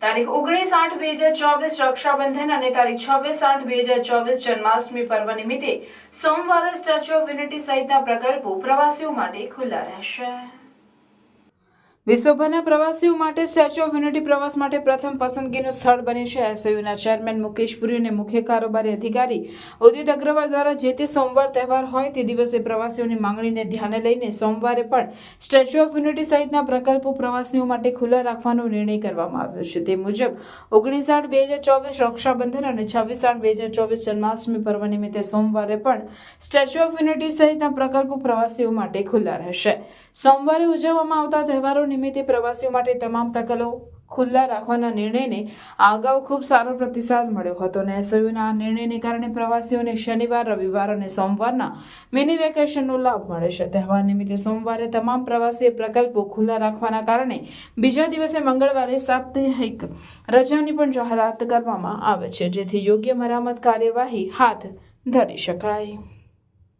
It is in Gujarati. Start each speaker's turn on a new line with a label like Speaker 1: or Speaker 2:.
Speaker 1: તારીખ 19/8/2024 રક્ષાબંધન અને તારીખ 26/8/2024 જન્માષ્ટમી પર્વ નિમિત્તે સોમવારે સ્ટેચ્યુ ઓફ યુનિટી સહિતના પ્રકલ્પો પ્રવાસીઓ માટે ખુલ્લા રહેશે। વિશ્વભરના પ્રવાસીઓ માટે સ્ટેચ્યુ ઓફ યુનિટી પ્રવાસ માટે પ્રથમ પસંદગીનું સ્થળ બન્યું છે। એસયુના ચેરમેન મુકેશ પુરી અને મુખ્ય કારોબારી અધિકારી ઉદિત અગ્રવાલ દ્વારા જે તે સોમવાર તહેવાર હોય તે દિવસે પ્રવાસીઓની માંગણીને ધ્યાને લઈને સોમવારે પણ સ્ટેચ્યુ ઓફ યુનિટી સહિતના પ્રકલ્પો પ્રવાસીઓ માટે ખુલ્લા રાખવાનો નિર્ણય કરવામાં આવ્યો છે। તે મુજબ 19/8/2024 રક્ષાબંધન અને 26/8/2024 જન્માષ્ટમી પર્વ નિમિત્તે સોમવારે પણ સ્ટેચ્યુ ઓફ યુનિટી સહિતના પ્રકલ્પો પ્રવાસીઓ માટે ખુલ્લા રહેશે। સોમવારે ઉજવવામાં આવતા તહેવારો નિમિત્તે પ્રવાસીઓ માટે તમામ પ્રકલ્પો ખુલ્લા રાખવાના નિર્ણયને અગાઉ ખૂબ સારો પ્રતિસાદ મળ્યો હતો અને એસયુના આ નિર્ણયને કારણે પ્રવાસીઓને શનિવાર, રવિવાર અને સોમવારના મિની વેકેશનનો લાભ મળે છે। તહેવાર નિમિત્તે સોમવારે તમામ પ્રવાસી પ્રકલ્પો ખુલ્લા રાખવાના કારણે બીજા દિવસે મંગળવારે સાપ્તાહિક રજાની પણ જાહેરાત કરવામાં આવે છે, જેથી યોગ્ય મરામત કાર્યવાહી હાથ ધરી શકાય।